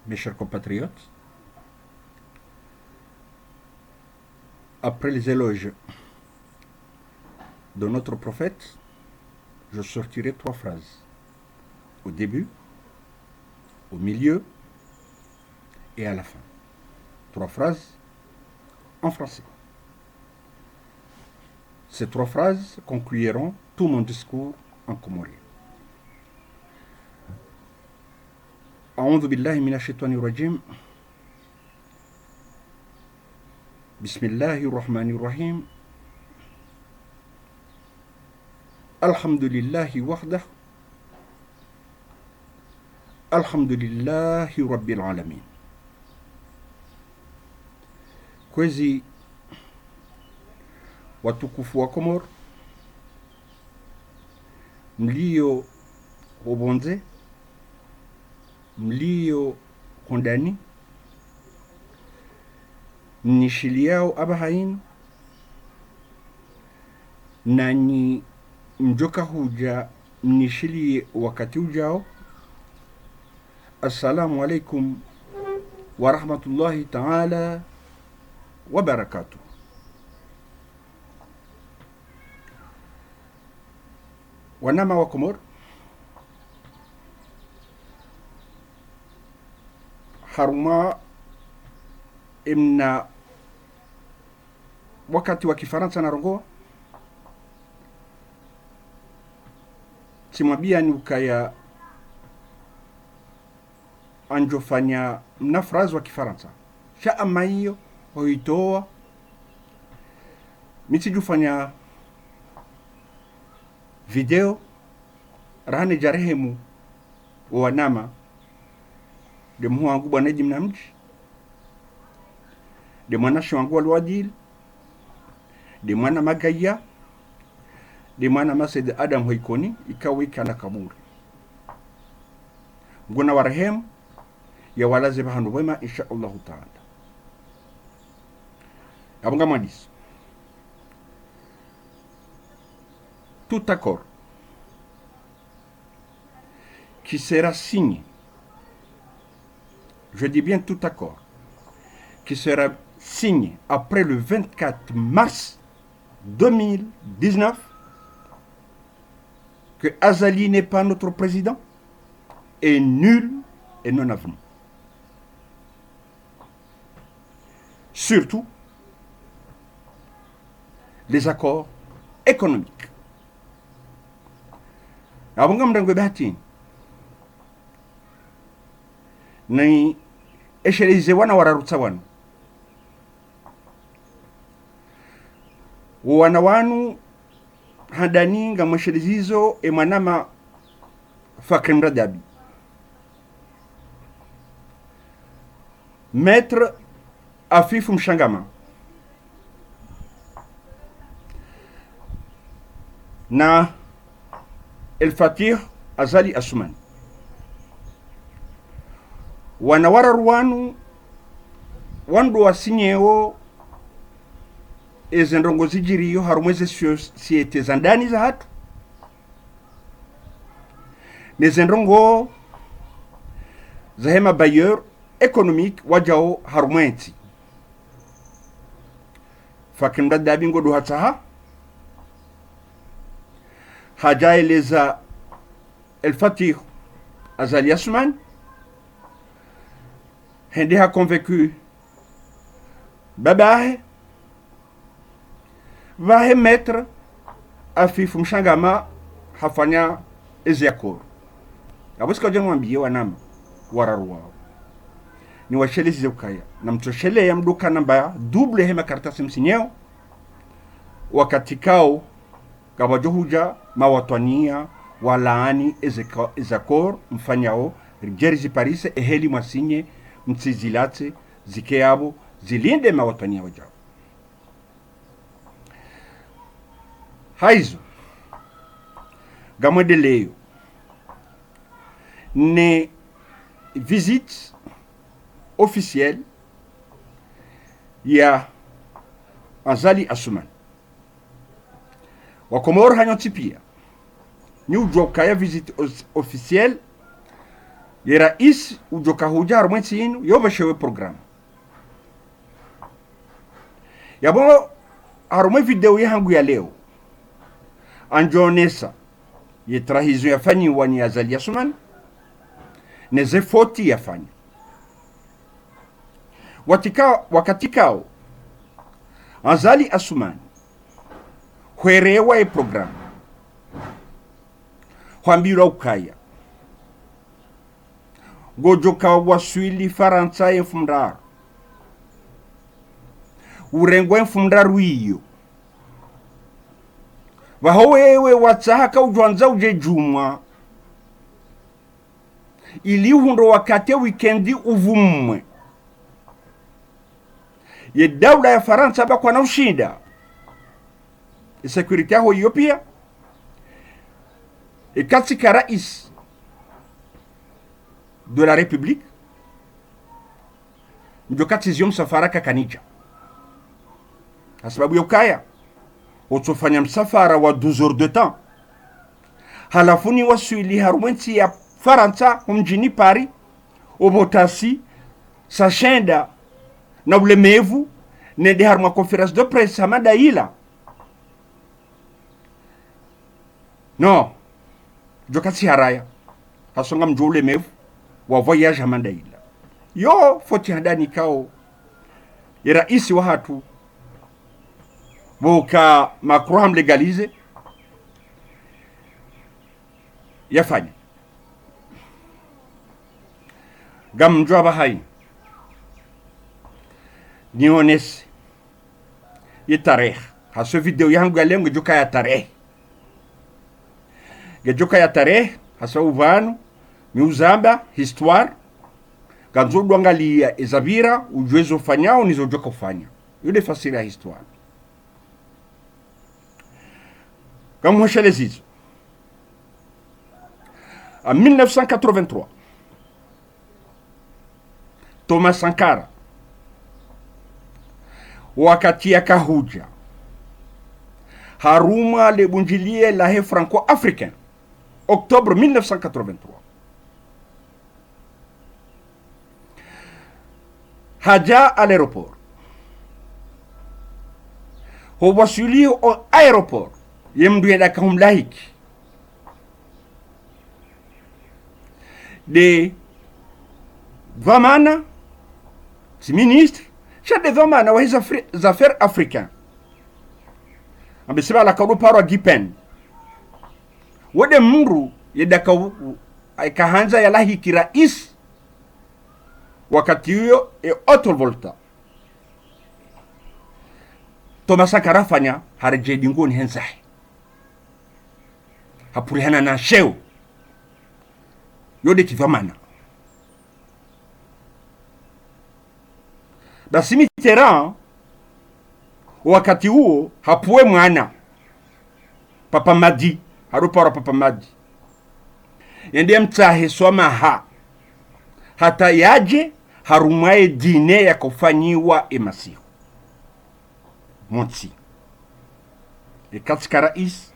Mes chers compatriotes, après les éloges de notre prophète, je sortirai 3 phrases. Au début, au milieu et à la fin. 3 phrases en français. Ces 3 phrases concluront tout mon discours en comorien. أعوذ بالله من الشيطان الرجيم. بسم الله الرحمن الرحيم. الحمد لله وحده. الحمد لله رب العالمين. Kwezi watukufu wa Komor, mlio Obonze, mlio Kondani, mnishiliao abahainu, nanyi mjoka huja mnishilie wakati ujao. Assalamu alaikum wa rahmatullahi ta'ala wa barakatuh. Wanama wa Komor, haruma imna wakati wa Kifaransa na rongoa timwabia ni ukaya anjofanya mnafrazi wa Kifaransa sha ama hiyo hoitoa mitijufanya video rahane jarehemu wa wanama de mhu wangu bwana jimna mji de mwana shwangu alwadil de mwana magaya de mwana mased adam hoikoni ikawika na kaburi mguna warehemu ya walaze bahanu wema insha Allah ta'ala. Abonga mandis. Tout accord qui sera signé, je dis bien tout accord, qui sera signé après le 24 mars 2019, que Azali n'est pas notre président, est nul et non avenu. Surtout les accords économiques. Abonga mdango bahati na esheleze wana wararutsa wana wanu handani nga mashelizizo e manama fakemra dabi maître Afifu Mshangama na El Fatih Azali Asuman wanawara ruwanu wandu wasinyeo ezendongo zijiriyo harumweze siete zandani za hatu nezendongo zahema bailleur économique wajao harumwenzi fakimda dabi ngodo hataha hajaeleza El Fatih Azali Asuman hende ha convaincu babahe vahe maître Afifu Mshangama hafanya eziakoro abusika jengo ambie wanama wararuwa ni washelezi ukaya na mtoshele ya mduka namba double hema karatasi msinyeo wakati kao kawajohuja mawatwania walaani ezakor mfanyao jerizi parise eheli mwasinye mtsizilate zikeabo zilinde mawatwania wajao haizo gamwedeleyo ne visite officielle ya Azali Asuman wakomor hanyoti pia ni ujwa kaya visite officielle ye rais ujoka huja harumwensi inu yobashewe programu yabo harumwe video yangu ya leo anjonesa ye trahizo yafanyiwa ni Azali Assoumani neze foti yafanya wakati kao Azali Assoumani hwerewa programu hwambira ukaya gojoka waswili Faransa enfumdar urengo enfumdar wiyo wahowewe watsahaka ujwanza uje jumwa ili hundo wakati weekendi uvumwe ye dawla ya Faransa bakwa na ushinda security yaho hiyo pia katika rais de la République mjokati zio msafara kakanija sababu yokaya utofanya msafara wa 12 heures de temps halafuni waswili harumwensi ya Faransa mjini Paris obotasi sashenda na ulemevu nende haruma conference de presse hamada ila no jokati haraya hasonga mjo ulemevu wa voyage hamada ila yo foti handani kao ya raisi wa hatu boka Macron legalize yafanya gamjwa bahai nionese ye tarehe haso video yangu ya lengo joka ya tarehe gejoka ya tarehe hasa uvanu miuzamba histoire ganzo dwangalia ezabira ujwezo fanyao nizo joka ufanya yule fasiri ya histoire comme moi chez les Iso. En 1983, Thomas Sankara wakati ya kahuja haruma le bunjilie la he franco-africain octobre 1983 haja à l'aéroport ho wasuli au aéroport yemdu yeda kahum lahiki de Vamana si ministre chef de Vamana wa hizo affaires africains ambesema la kaulu paro gipen wode muru yeda kahanza ya lahiki rais wakati huyo Otto Volta Thomas Sankara fanya harje dingoni hensahi hapurihana na sheo yode kivamana basi Mitterrand wakati huo hapuwe mwana Papa Madi harupara Papa Madi yende mtahe soma hata yaje harumaye dine ya kufanyiwa emasihu Motsi katika rais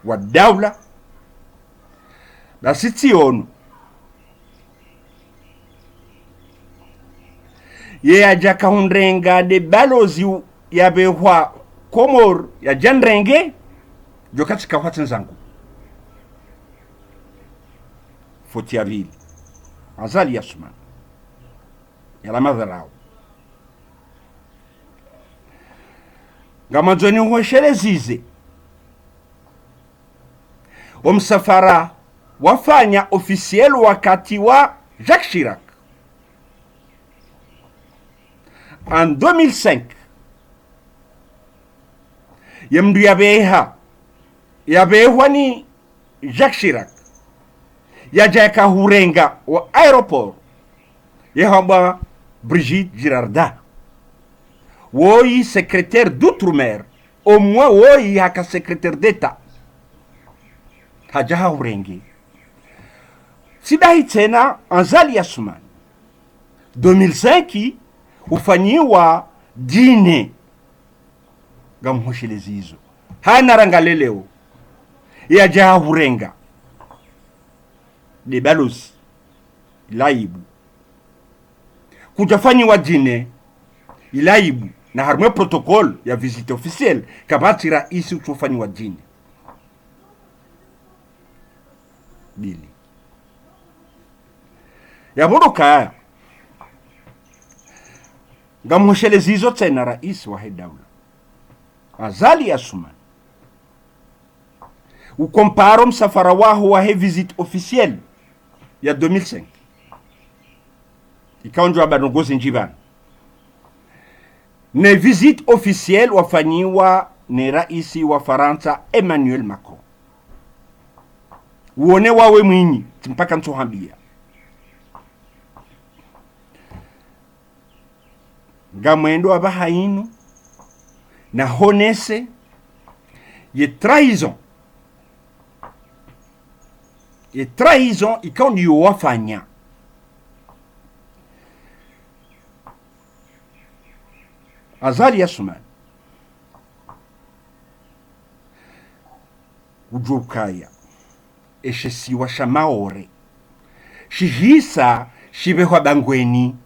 wa dawla basi tiono ye aja kahunrenga de balozi ya behwa komor ya janrenge jo katika watu zangu foti ya vile Azali Assoumani ya la madharau ngamanzoni uweshelezize msafara wafanya officiel wakati wa Jacques Chirac en 2005 yemdu yabeha ni Jacques Chirac yajaka hurenga wa aéroport yehamba Brigitte Girardin woyi secrétaire d'outre-mer au moins woyi haka secrétaire d'état hajaha hurengi sidahi tena Azali Assoumani 2005 ufanyiwa dine gamuhoshele zizo hana rangaleleo yajaha hurenga de balozi ilaibu kujafanyiwa jine ilaibu na harumwe protokol ya visite officielle kabati raisi uchofanyiwa jine bili yabodoka ngamweshelezi hizo tena rais wa daula Azali Assoumani ukomparo msafara waho wa visite officielle ya 2005 ikaonjwa banongozi njibana ne visite officielle wafanyiwa ne raisi wa Faransa Emmanuel Macron uone wawe mwinyi mpaka ntuhambia ngamwendo abahainu na honese ye trahison ikawa ndiyo wafanya Azali Assoumani ujukaya eshesiwa shamaore shihisa shibehwa bangweni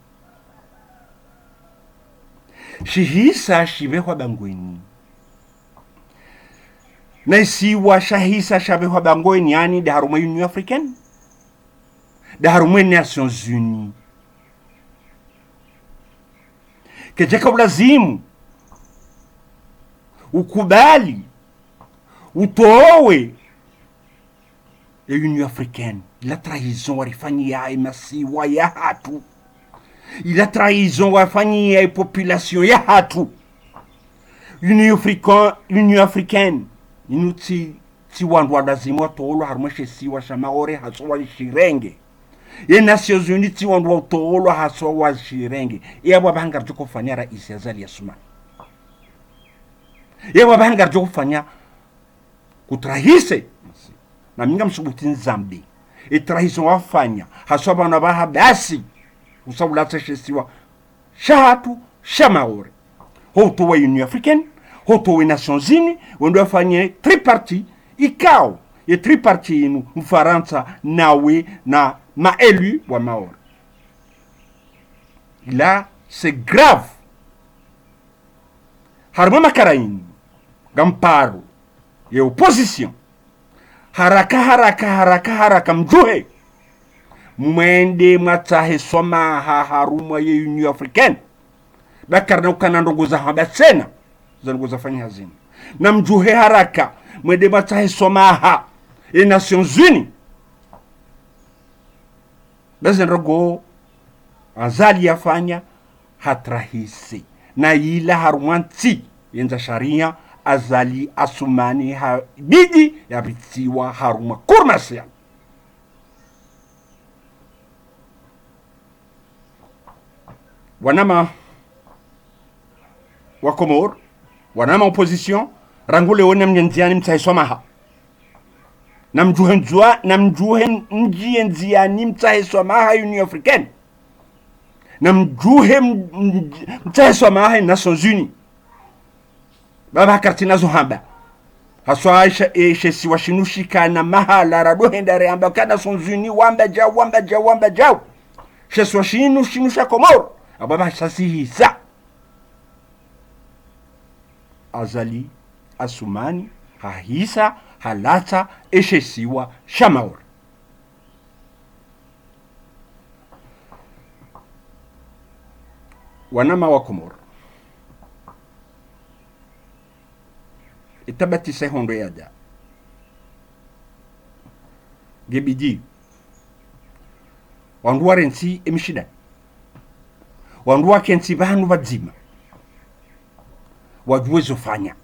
na isiwa shahisa shabehwa bangweni yani daharumwe Union Africaine daharumwe Nations Unies kejeka ulazimu ukubali utowe ya Union Africaine la trahison warifanyia masiwa ya hatu ila trahison wafanyia population ya hatu Union Africaine inuti tiwandwa dazimu watolo harumeshe siwa shamaore haswa shirenge ye Nations Unies tiwandwa utolo haswa shirenge yabo bahanga rjo kufanya rais Azali Assoumani yabo bahanga rjo kufanya kutrahise na minga msubuti nzambi trahison wafanya haswa bana baha basi usabulata shesiwa shahatu shamaore hoto wa Union Africaine hoto wa Nations Unies wendo afanye tripartite ikao ye tripartite inu Mfaransa nawe na maelu wa maore là c'est grave harma makaraini gamparo ye opposition haraka mjuhe mwende matahe soma haruma ye Union Africaine bakarna ukana ndongoza habasena zangoza fanya hazina na mjuhe haraka mwende matahe soma ye Nations Unies bazenrogo Azali yafanya hatrahisi na ila harumanti yenza sharia Azali Assoumani habidi yabitiwa haruma kurmasia wanama wa Komor wanama opposition rangule wona mnyenziani mtaisomaha namjuhe mjie nziani mtaisomaha Union Africaine namjuhe mtaisomaha Nations Unies baba kartina zohamba haswa Aisha si washinushika na mahala radohendare amba kana Nations Unies wamba jaw shesi washinusha Komor ababa sasihi sa Azali Assoumani hahisa halata eshesiwa shamaur wanama wa Komor itabati sehondo yada gebidi wanduwa rensi emishida wanduwa kensi banu badzima wajuwezo fanya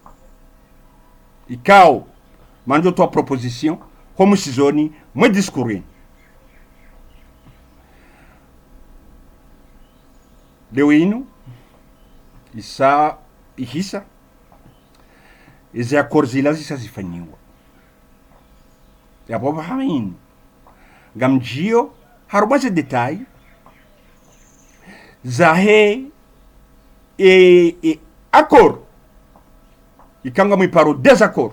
ikao manjo to proposition homo sizoni mwe discours lewinu isa ihisa izi akorzila zisazifanyiwa yaboba haini gamjio harumaze detai zahe accord ikanga mwiparo desaccord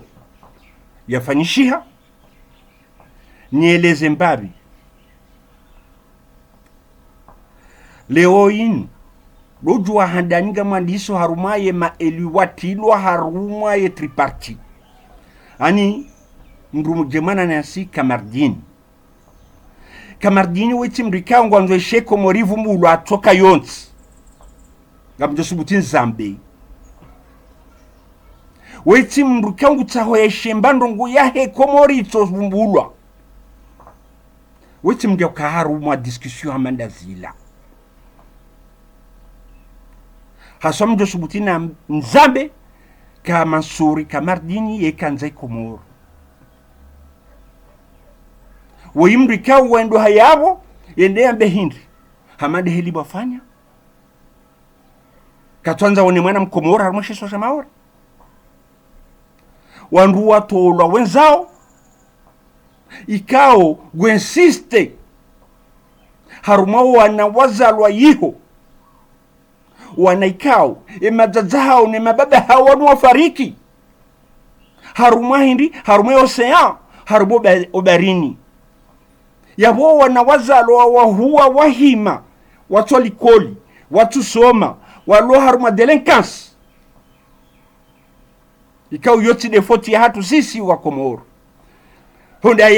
yafanyishiha nieleze mbabi leo inu lojua handaniga mandiso harumaye maeliwatilwa harumaye triparti ani mrumu jemana nasi kamardini weti mrika ngwanzo sheko morivu mulu atoka yonsi ngamjo subutin zambe weti mrika ngutaho yeshembando ngu yahe komorito mbulwa weti mdia kaharu mwa discussion amanda zila hasom jo subutina nzambe ka Mansuri kamardini ye kanzai komoro woyimri ka wendo hayabo yende ambe hindi hamade heli bafanya katwanza wone mwana mkomora arumeshe sosha maora wandu watolwa wenzao ikao gwensiste harumao wana wazalwa yiho wanaikao emadzadzao ne mababa hao wanu wafariki haruma hindi haruma ocean harubo obarini yabo wana wazalwa wahuwa wahima watu walikoli watu soma walo haruma delinquence ikao yoti defoti ya hatu sisi wa Komoro honda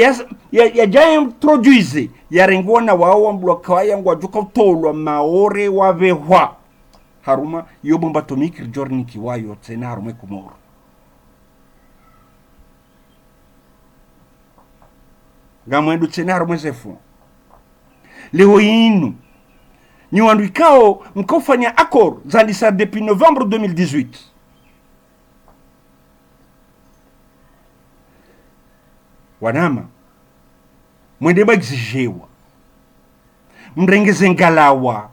ya jaya introduise ya rengona wao mbloka yangu wajuka utolwa maore wavehwa haruma yo bomba atomiki jorni kiwayo tena haruma Komoro gamwendu tena haruma zefu leo inu ni wandu ikao mkofanya accord zandisa depuis novembre 2018 wanama mwende bagizijewa mrengeze ngalawa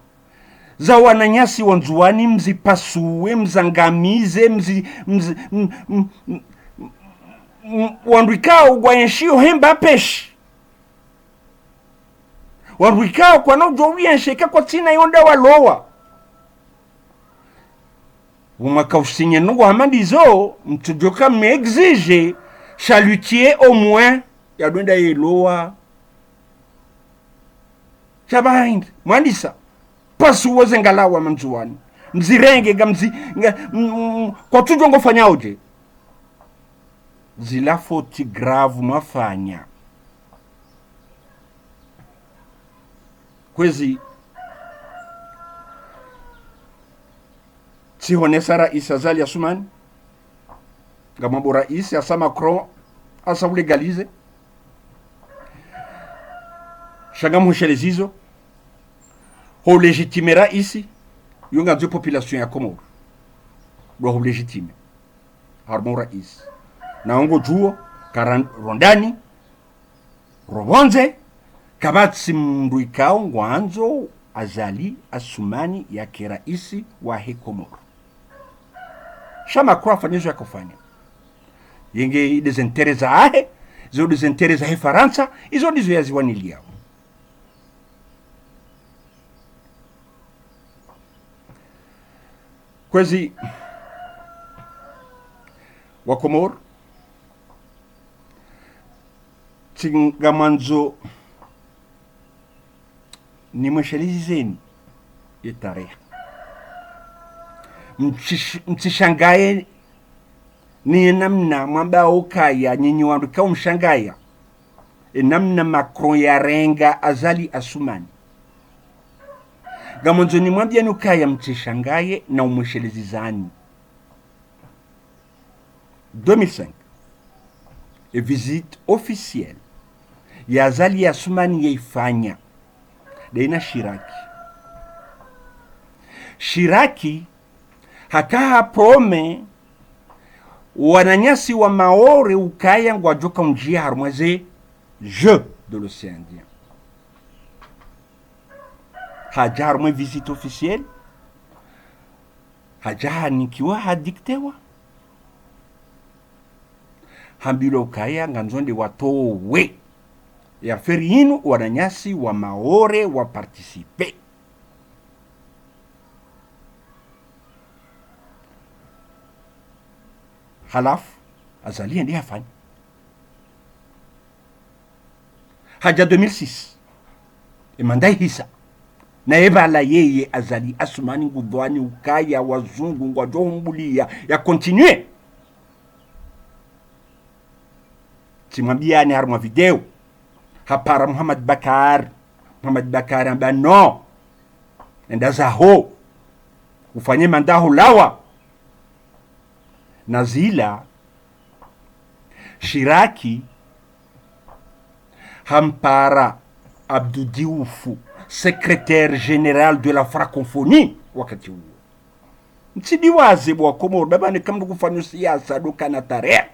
za wananyasi wanzuani mzipasuwe mzangamize wanduikao gwayenshio hemba peshi wanduikao kwa nojo uyensheka kwa tina yonda walowa umaka usinye nungu hamandizo mtujoka m'exige chalutier au moins ya donda yeloa chabahind mwandisa pasu woze ngalawa manzuani mzirenge gamzi kwa tujongo fanyaoje zila foti grave mafanya kwezi tihonesa rais Azali Assoumani gamambo rais asa Macron asa ulegalize shagamushelezizo ho legitime rais yunga nzo population ya Komoro do ho legitime harmo rais na ongo juo rondani robonze kabatsi mruikao ngwanzo Azali Assoumani ya kiraisi wa Komoro shama kwa fanyizo ya kufanya yenge desinteresa ahe zo desinteresa he Faransa izo ndizo yaziwanilia kwezi wa Komoro tingamanzo ni mweshelizeni yetarehe mtishangaye ni namna mwamba ukaya nyinyi wandu kwa mshangaya namna Macron ya renga Azali Assoumani gamonzo ni mwambia nukaya mtishangaye na umweshelizizani 2005 et visite officielle ya Azali Assoumani yaifanya Deina Shiraki hakaha prome wananyasi wa Maore ukaya ngwajoka njia harumwaze jeu de l'océan Indien haja harumwe visite officielle haja nikiwa hadiktewa hambilo ukaya nganzonde watowe ya ferinu wananyasi wa Maore wa participe halafu Azali ndiye afanya haja 2006 imandai hisa na ebala yeye Azali Assoumani ngudwani ukaya wazungu ngwajohumbulia ya continue timwambiani harumwa video hapara Muhammad Bakar amba no enda zaho ufanye mandaho lawa na zila Shiraki hampara Abdou Diouf secrétaire général de la francophonie wakati huo msidiwaze bwa Komoro baba ni kama kufanya siasa dukana tarehe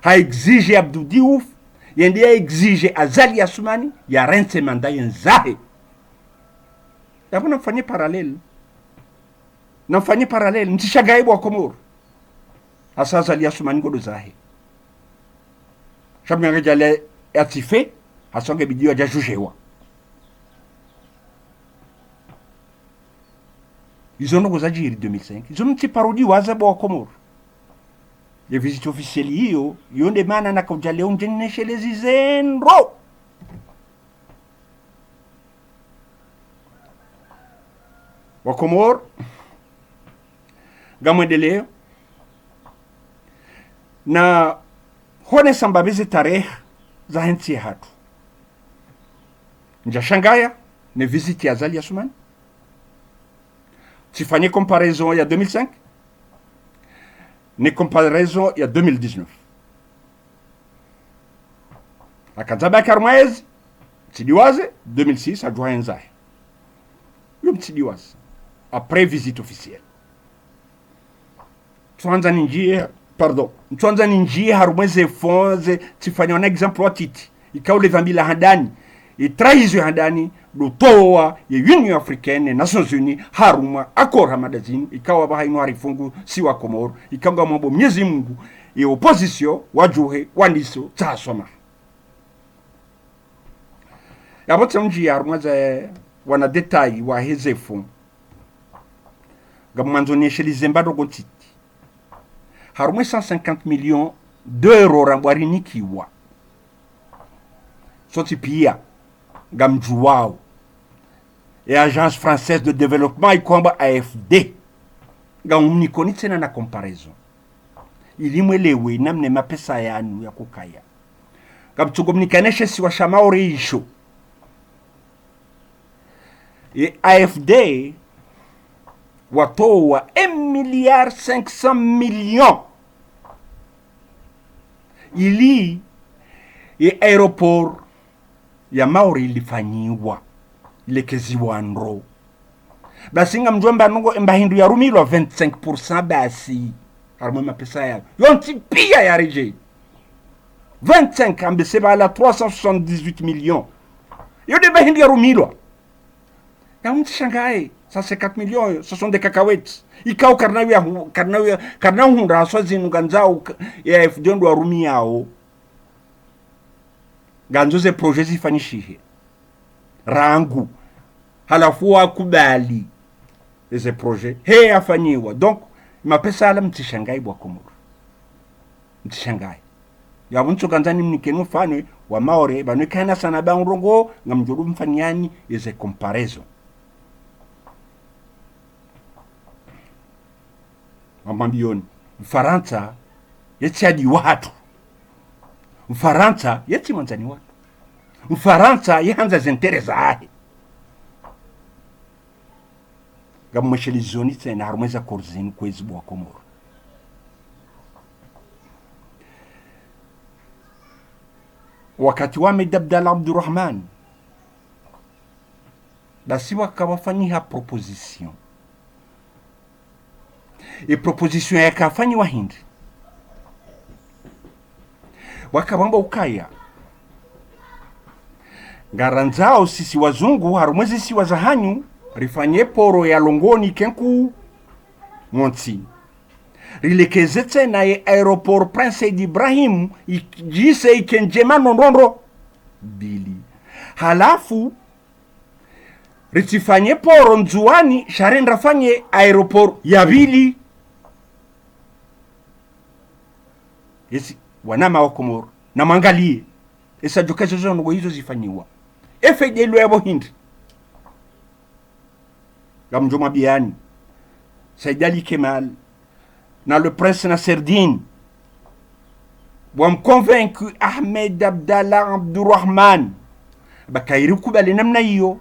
ha exige Abdou Diouf yende exige Azali Assoumani ya rense manda yenzahe yabo nafanye parallel mtishagaye bwa Komoro asa Azali Assoumani ngodo zahe shamnyanga jale atife asonge bidio aja jujewa izono gozajiri 2005 izono ti parodi waza bwa Komoro les visites officielles hiyo yonde mana na kujale unjene shele zizendro wa Komoro gamwendeleo na hone sambabizi tarehe za nchi hatu njashangaya ne visite ya Azali Assoumani tifanye comparaison ya 2005 ne comparaison ya 2019 akazaba karmaez tidiwaze 2006 adjoint enzahe yom tidiwaze après visite officielle Mtuanza ninjie harumweze fonze tifanya un exemple wa titi ikaule vambila handani itrahizwe handani lutoa ya Union Africaine Nations Unies haruma akor hamadazini ikawa bahainu harifungu siwa Komoro ikanga mambo Mwenyezi Mungu e opposition wajuhe wandiso tasoma yabote njie harumweze wana detail wa hezefu gamanzo neshelize mbado gontiti harumwe 150 millions d'euros rambwarini kiwa soti pia gamjuwao et agence française de développement ikwamba AFD gamnikoni tena na comparaison ilimwelewe namne mapesa yanu ya kukaya gamtugomnikaneshe siwa shamauri isho et AFD watoa 1,500 millions ili aeroport ya Maori ilifanyiwa ilekeziwa ndro basi ngamjomba nungo mbahindu ya rumilwa 25% basi harumwe mapesa ya yonti pia ya reje 25 ambeseba la 378 millions yode bahindu ya rumilwa ya mtishangae 150 millions ce sont des cacahuètes ikao karna hunda swazinu ganzao ya FD ndo arumi yao ganzo ze projets zifanishihe rangu halafu wakubali eze projet he afanyiwa donc mapesa ala mtishangai bwa Komoro mtishangai ya muntu ganzani mnikenu fano wa Maore banwekana sana banrongo ngamjodu mfanyani eze comparaison mamambioni Mfaransa yeti hadi watu Mfaransa yeti mwanzani watu Mfaransa yahanza zentere zahe gamweshelizoni tena harumweza korzini kwezi bwa Komoro wakati wa Ahmed Abdallah Abdurrahman basi wakawafanyiha proposition e proposition yakafanyiwa hindi wakabamba ukaya garanzao sisi wazungu harumwezi si wazahanyu rifanye poro ya Longoni kenku monti rilekeze tena ye aeroport Prince Ibrahim jise ikenjema nondondo bili halafu ritifanye poro nzuani sharenda fanye aeroport ya bili yesi wanama wa Komoro na mangalie esa jokazo zono hizo zifanyiwa efe de lwebo hindi gamjoma biani Saïdali Kemal na le prince Nasreddine wam convaincu Ahmed Abdallah Abdurrahman bakairi kubali namna hiyo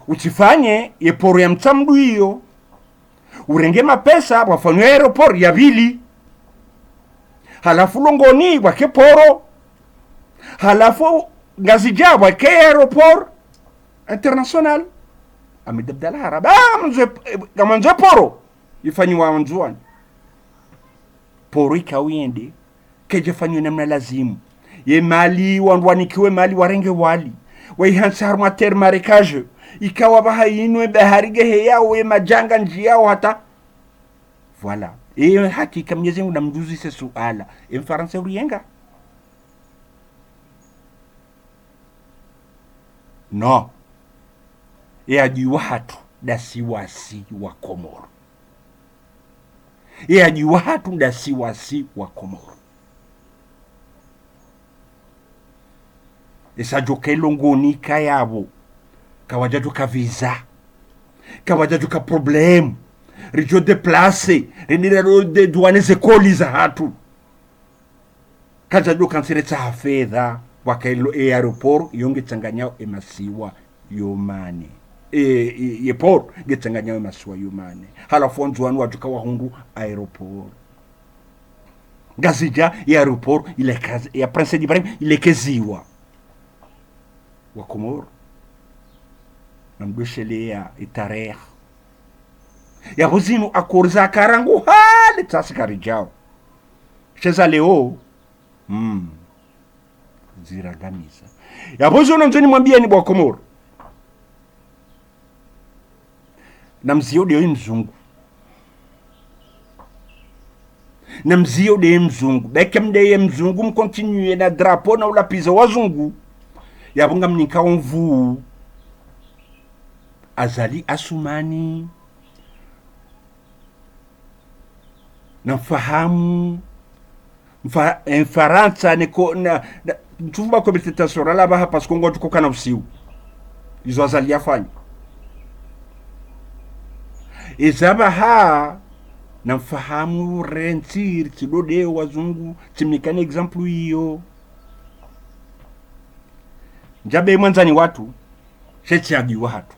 uchifanye yeporo ya mtamdu hiyo urenge mapesa wafanywe aeroport ya vili halafu longoni wake poro halafu ngazija wake aeroport international Ahmed Abdallah Araba gamanze poro ifanyiwa wanzuani poro ikawiyende keje fanywe namna lazimu ye mali wandwanikiwe mali warenge wali waihansa harma ter marekage ikawa bahayinwe baharige heyawe majanga njiyao hata voilà et hakika Mwenyezi Mungu namjuzi se suala mfaransa uriyenga no ajua hatu dasiwasi wa Komoro ajua hatu dasiwasi wa Komoro esajoke longoni kayabo kawajaju ka visa kawajaju ka problem rijo deplace renira de douanes écoles za hatu kajaju kansiretsa fedha wakailo aeroport yonge tsanganyao emasiwa yomane yeport getsanganyao emasiwa yomane halafu nzwanu wajuka wahundu aeroport gazija ya aeroport ile kazi ya Prince Ibrahim ile keziwa wa Komoro namdweshele ya itarehe ya huzinu akorza karangu hali tasikari jao sheza leo ziragamisa ya huzinu nzoni mwambia ni bwa Komoro na mzio de mzungu na mzio de mzungu bekem de mzungu mkontinue na drapo na ulapiza wazungu yabunga mnika onvu azali asumani na fahamu Faransa niko na mtuva kwa betetansora laba hapa sikongo tuko kana usiu izo azali yafanya izaba ha na fahamu rentir tidode wazungu timikane example hiyo njabe mwanzani watu shechiagi watu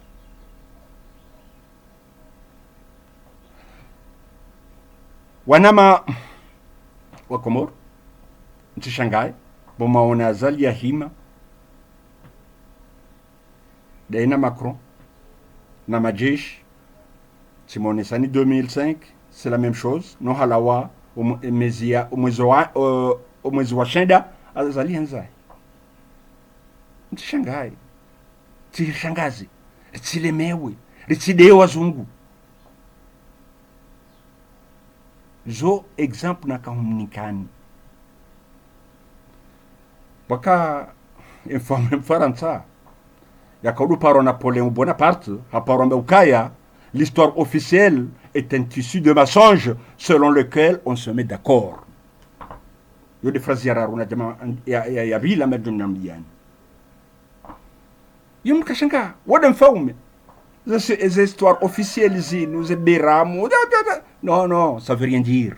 wanama wa Komoro ntishangaye bomaona azali ya hima daina Macron na majeshi Simonesani 2005 c'est la même chose no halawa mwezi wa shenda azali hanzai ntishangaye tishangazi ritsilemewe ritsidee wazungu zo exemple na kahunikani baka informe Faransa yakaudu paro Napoléon Bonaparte aparo mbeukaya l'histoire officielle est un tissu de mensonges selon lequel on se met d'accord yo de phrase yararuna jama ya vila medumnambiani yum kashanga woden faume ces histoires officielles ici nous beramo non ça veut rien dire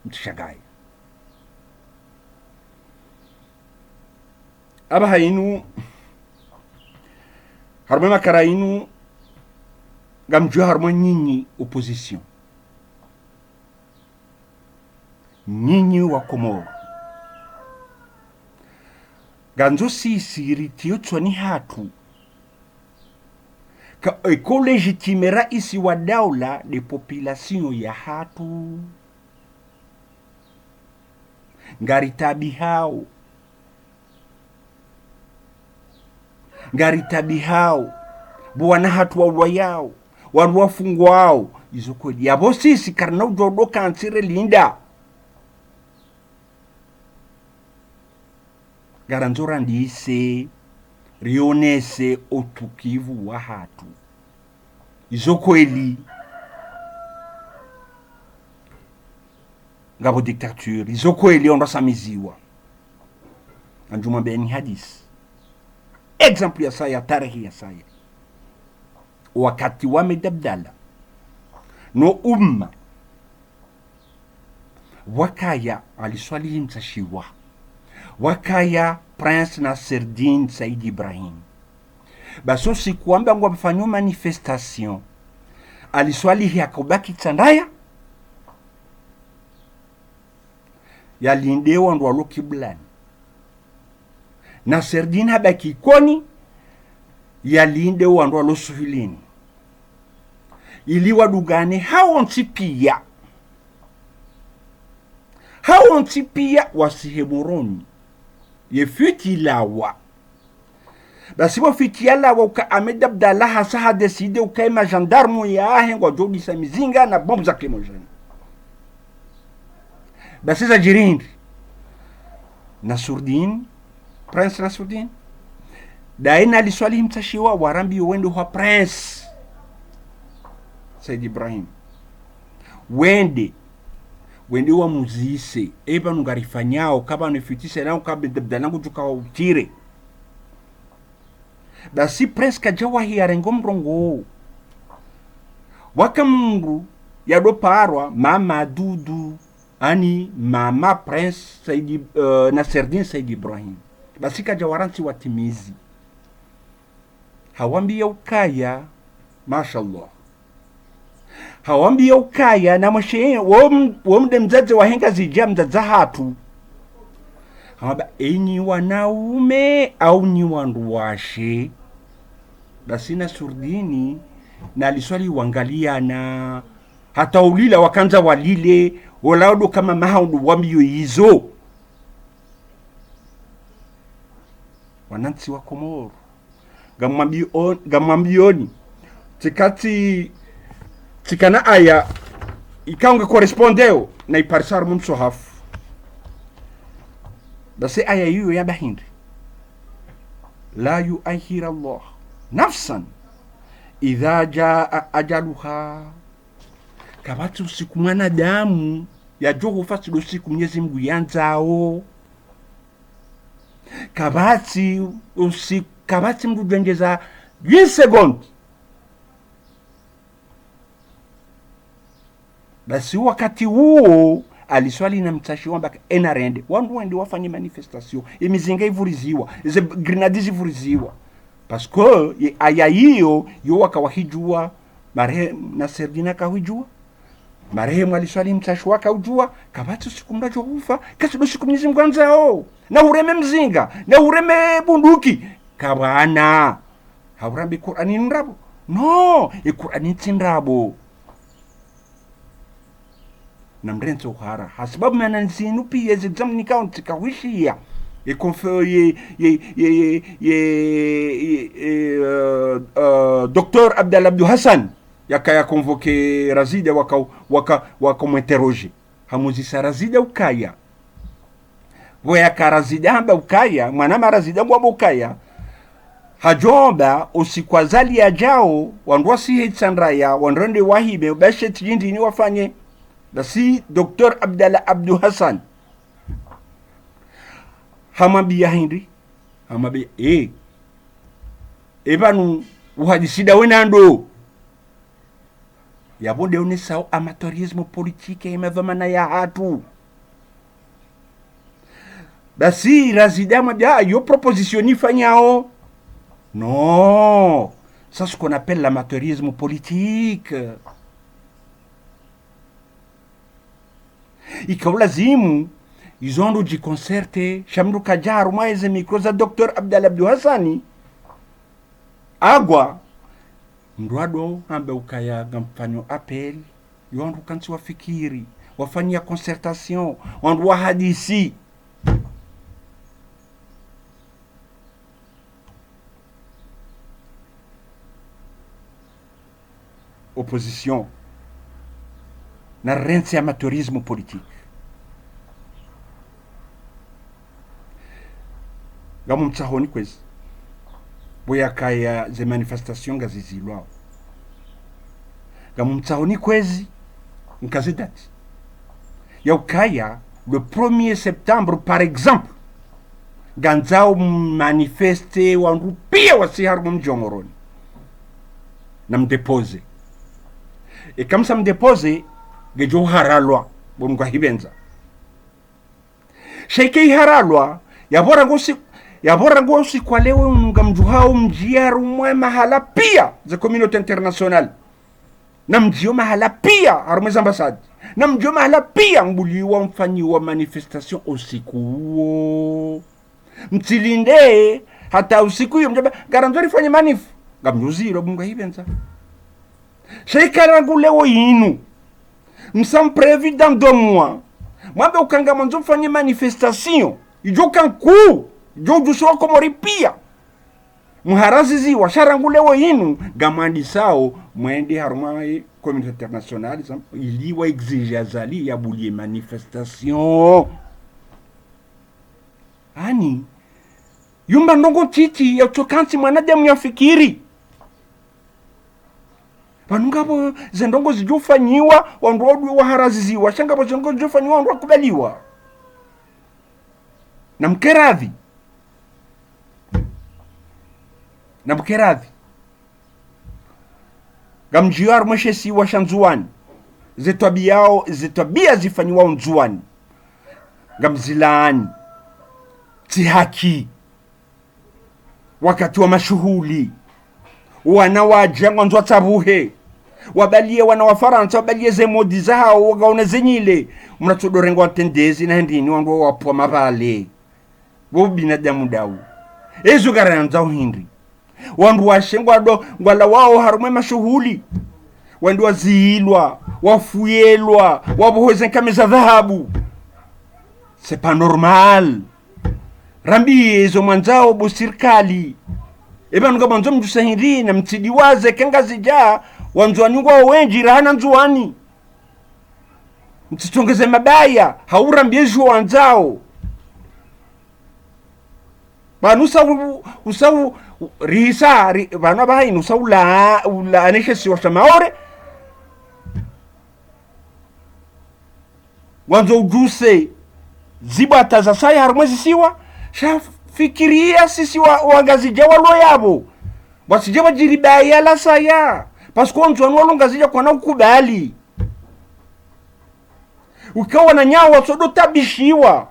mtshagaye aba hayinu harma karainu gamjo harma nyinyi opposition nyinyi wa Komoro ganzo siri tiyo tsoni hatu ka eko-legitimera isi wa daula de population ya hatu ngaritabi hao bwana hatu wa yao wafungwa wao izo kweli yabo sisi karna ujodo kansire linda garanzora ndise rionese utukivu wa hatu izo kweli ngabo dictature izo kweli ondosamiziwa anjuma beni hadis example ya saya tarehe ya saya wakati wa Ahmed Abdallah no umma wakaya aliswali mtashiwa wakaya Prince Nasreddine Said Ibrahim baso sikuamba ngo mfanyo manifestation aliswali yakobaki tsandaya yalindewa ndo alo kiblani Nasreddine habaki koni yalindewa ndo alo suhilini iliwa dugane hawonti pia wasihemoroni yefuti lawa basi wafiti lawa uka Ahmed Abdallah hasa decide uka ma gendarme ya hengo jodi sa mizinga na bombe za lacrymogène basi za jirindi Nasreddine Prince Nasreddine daina aliswali mtashiwa warambi wendo wa Prince Said Ibrahim wende wa muzise eba nungarifanyao kaba nefitise na ukabe Abdallah kujuka utire basi Prince kajawa hiarengo mrongo wakamngu yadoparwa mama dudu ani mama Prince Said Nasreddine Said Ibrahim basi kajawaranti watimizi hawambi ya ukaya mashallah hawambi ya ukaya na mshe womde mzazi wahenga zijia mzaza hatu hawamba enyi wanaume au nyi wanduwashe basi Nasreddine na aliswali wangalia na hata ulila wakanza walile walaudo kama mahaundu wambiyo hizo wanansi wa Komoro gamwambioni tikana aya ikaunga correspondeo na iparisar mumso hafu basi aya hiyo ya bahindi la yuahira Allah nafsan idha jaa ajaluha kabati usiku mwanadamu ya jogo fasi usiku Mwenyezi Mungu yanzao kabati usiku kabati mdu dengeza 1 second basi wakati huo aliswali na mtashi wamba enarende wandu wende wafanye manifestation imizinga ivuriziwa ze grenades ivuriziwa parce que aya hiyo yo wakawahijua marehemu Nasreddine kahujua marehemu aliswali mtashi wakaujua kabati sikumda johufa kasido siku Mwenyezi Mungu anzao na ureme mzinga na ureme bunduki kabana haurambi Qur'ani nrabo no Qur'ani tinrabo na mrenzo uhara hasababu mananzinu pia exam ni county kawishia Dr. Abdallah Abdou Hassan yakaya convoqué Razida waka m'interroger hamuzisa Razida ukaya boya karazida hamba ukaya mwana Razida ngwa ukaya hajomba usikwazali ajao wandwa sihe tsandraya wandrende wahibe bashe tijindi ni wafanye basi Dr. Abdallah Abdou Hassan hamambia hindi hamambia ebanu uhadisida wenando yabonde unisao amateurisme politique imevamana ya hatu basi Razida mabia yo proposition fanyao non ça ce qu'on appelle l'amateurisme politique ikawlazimu izondo de concerte shamru kajaru maize mikro za Dr. Abdallah Abdou Hassani agwa mrwado ambe ukaya gamfanyo appel yondo kanti wafikiri wafanyia concertation wandu wa hadisi opposition na rense amateurisme politique gamu mtsahoni kwezi boya kaya ze manifestation gazizilwa gamu mtsahoni kwezi nkazidati ya ukaya le 1er septembre par exemple ganzao manifeste wandu pia wasi harmo mjongoroni na mdepose e kamsa mdepose gejo haralwa bonga hibenza sheke haralwa yabora ngosi kwa leo ngamjuhao mjiaru mwa mahala pia za community international na mjio mahala pia harumeza ambasadi na mjio mahala pia mbuliwa mfanyiwa manifestation usiku huo mtilinde hata usiku hiyo mjaba garanzori fanye manifu ngamjuziro bunga hibenza sheke rangu leo inu msam prévu dans 2 mois mwambe ukanga mwanzo fanye manifestation ijo kanku jo juswa komori pia muharazizi wa sharangulewo inu gamandi sao mwende haruma communauté internationale iliwa exige azali ya bulie manifestation ani yumba ndongo titi ya chokansi mwanadamu ya fikiri vanungavo zendongo zijofanyiwa wandu waharaziziwa shangavo zendongo zijofanyiwa wandu wakubaliwa na mkeradhi gamjiar mweshesi wa shanzuani zetwabia zifanyiwa nzuani gamzilaani tihaki wakati wa mashuhuli wana waja mwanzo tabuhe wabalie wana wa Faransa wabalie zemodi zao wagaone zenyile mnatodorengo atendezi na ndini wandu wapwa mabale bo binadamu dawu ezo garanza uhindri wandu washengwa do ngwala wao harume mashuhuli wandu wazilwa wafuyelwa waboheze kameza dhahabu c'est pas normal rambi ezo mwanzao bo serikali eba nga mwanzo mjusahiri na mtidiwaze kenga zija wanzwanyungwa wenji rahana nzuani mtitongeze mabaya haurambiejo wanzao banusa usawu risa bana bayi nusaula ula aneshe si wasamaore wanzo ujuse zibata za saya harumwezi siwa shafikiria sisi wangazija walo yabo wasije wajiribaya la saya pasko wanzo ngazija kwa na ukubali ukawa na nyawa sodo tabishiwa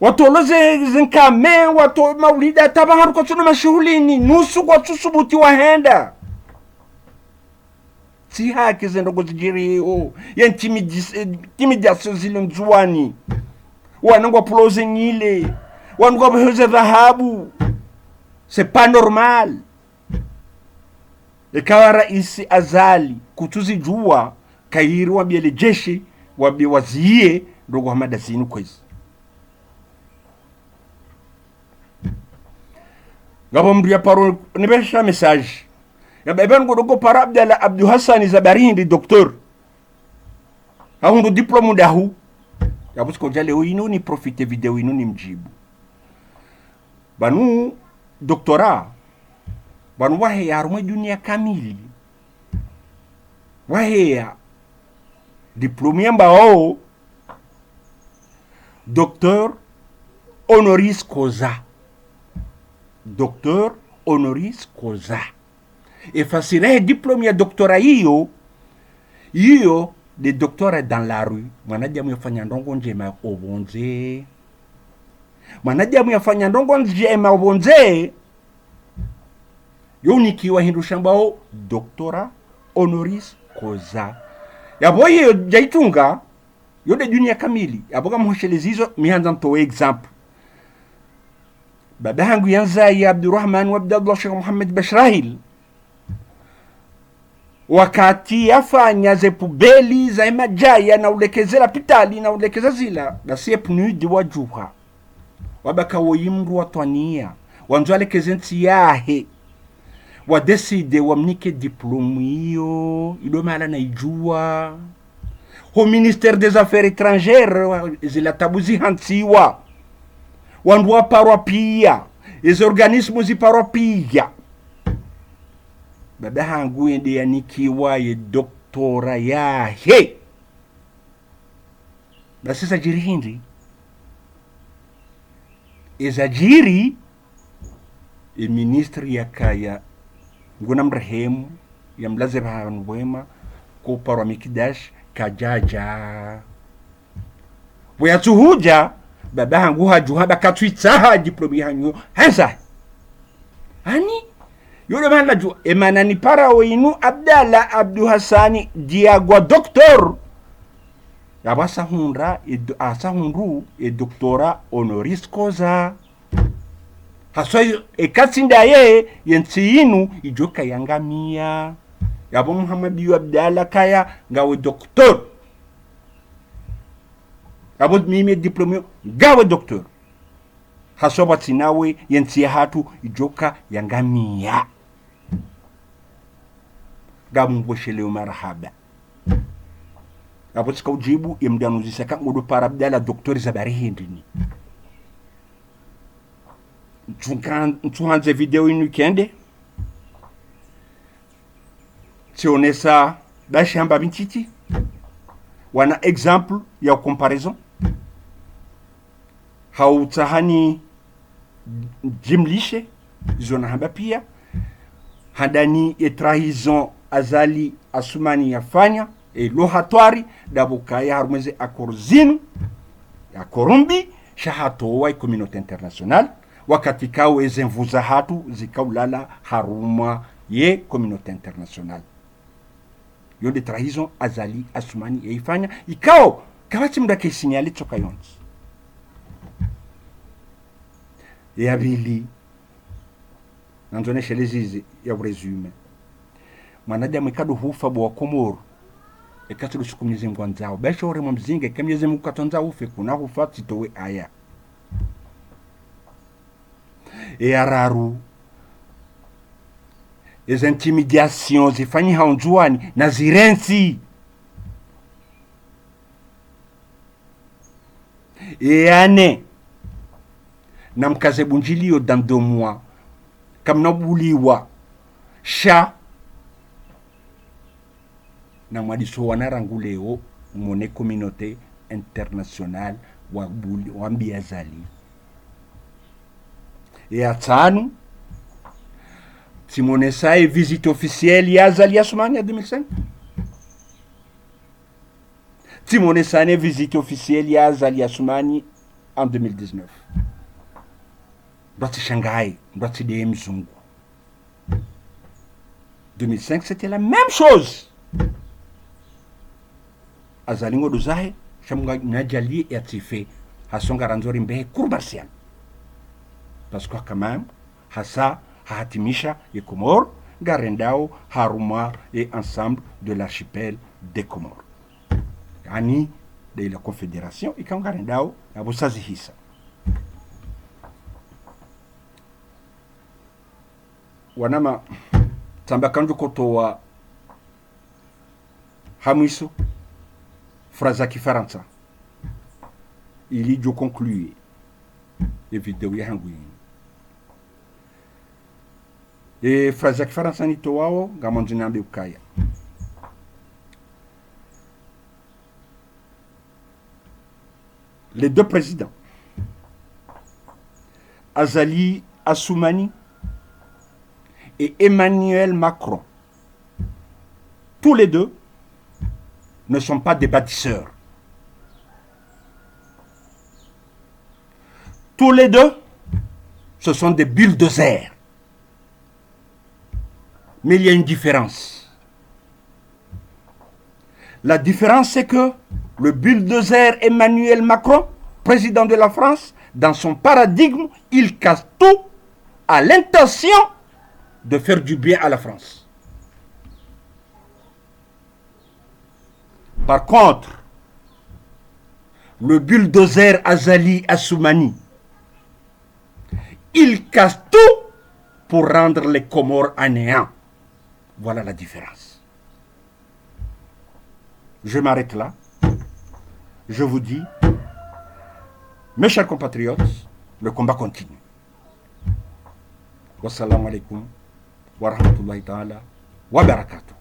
watoloze zinkame wato maulida tabaharu kwa tuna mashuhulini nusu kwa tusubuti wahenda si haki zendogo zijiri ya intimidasyon zile nzuani wanangwa puloze nyile wanangwa beheze dhahabu c'est pas normal ikawa raisi azali kutuzi juwa kairi wabiele jeshi wabi waziye ndogo hamada zinu kwezi gabo mria paro nibesha message ya beben ngodogo para Abdallah Abdou Hassan Zabarindi docteur haundu diplôme dahu ya busko jale inu ni profite video inu ni mjibu banu doctorat banu wahe ya rumwe dunia kamili wahe ya diplôme mbao docteur honoris causa docteur honoris causa e fasire diplôme ya doctorat hiyo de docteur dans la rue mwanadamu yafanya ndongo njema obonze mwanadamu yafanya ndongo njema obonze yonikiwa hindu shambao doctorat honoris causa yaboye jaitunga yode dunia kamili yaboga mheshelezizo mianza ntoe example baba yangu yanza ya Abdurrahman wa Abdullah Sheikh Muhammad Bashrahil wakati afanya ze pubeli za majaya na ulekezela pitali na ulekeza zila basi epnuidi wajuha wabaka woyimru watwania wanzo alekezensi yahe wadeside wamnike diplôme hiyo idomala na ijua au ministère des affaires étrangères zila tabuzi hansiwa wandu parwa pia izo organismu ziparwa pia baba hangu ende yanikiwa ye doktora yahe basi sa jirihindi ezajiri e ministri ya kaya nguna mrehemu ya mlaze bahanu wema ko parwa mikidash kajaja weyatuhuja baba hangu hajuha bakatwitsaha diplomi hanyu hansa ani yule mala ju emanani para winu Abdallah Abdou Hassani diagwa docteur yabasa hunra asa hunru e doctora honoris causa hasoy e katsinda ye yentinu ijoka yangamia yabo Muhammad yu Abdallah kaya ngawe docteur yabo mimi diplôme gawe docteur hasoba tinawe yentia hatu ijoka yangamia gamu boshele marhaba apotsika ujibu imdanuzisaka ngodo para Abdallah docteur zabari hindini tuhanze video inu kende tionesa bashamba binchiti wana example ya comparaison hautahani jimlishe zona hamba pia handani e trahison Azali Assoumani yafanya e lohatwari dabukaya harumeze akorzinu ya korumbi shahato wa communauté internationale wakati kawe zenvuza hatu zikaulala haruma ye communauté internationale yonde trahison Azali Assoumani yaifanya ikao kawati mdake signali toka yonzi ya bili nanzoneshe lezizi ya resume mwanadamu ikadu hufa bwa Komoro ekatu lushuku Mwenyezi Mungu anzao besho ore mumzinge ke Mwenyezi Mungu katonza ufe kuna hufa titowe aya araru les intimidations zifanyi haunjuani na zirensi ane na mkaze bunjilio dandomwa kamna buliwa sha na mwadiso wanaranguleo mone communauté internationale wa Azali tanu Simone Sae visite officielle ya Azali Assoumani en 2005 Simone Sae visite officielle ya Azali Assoumani en 2019 Ndoti Shanghai, Ndoti de Mzungu 2005 c'était la même chose Azalingo dozahe shamunga najali et atife hasonga ranzori mbehe kurbasian parce que quand même hasa hatimisha et Comores garendao haruma et ensemble de l'archipel des Comores yani de la confédération et quand garendao abusazi hisa wanama tambakandu kotowa hamiso fraza kifaransa ili jo conclure e video ya hangu e fraza kifaransa ni toao gamonjinambe ukaya les deux présidents Azali Assoumani et Emmanuel Macron, tous les deux ne sont pas des bâtisseurs. Tous les deux, ce sont des bulldozers. Mais il y a une différence. La différence, c'est que le bulldozer Emmanuel Macron, président de la France, dans son paradigme, il casse tout à l'intention de faire du bien à la France. Par contre, le bulldozer Azali Assoumani, il casse tout pour rendre les Comores à néant. Voilà la différence. Je m'arrête là. Je vous dis, mes chers compatriotes, le combat continue. Wassalamu alaikum wa rahmatullahi ta'ala wa barakatuh.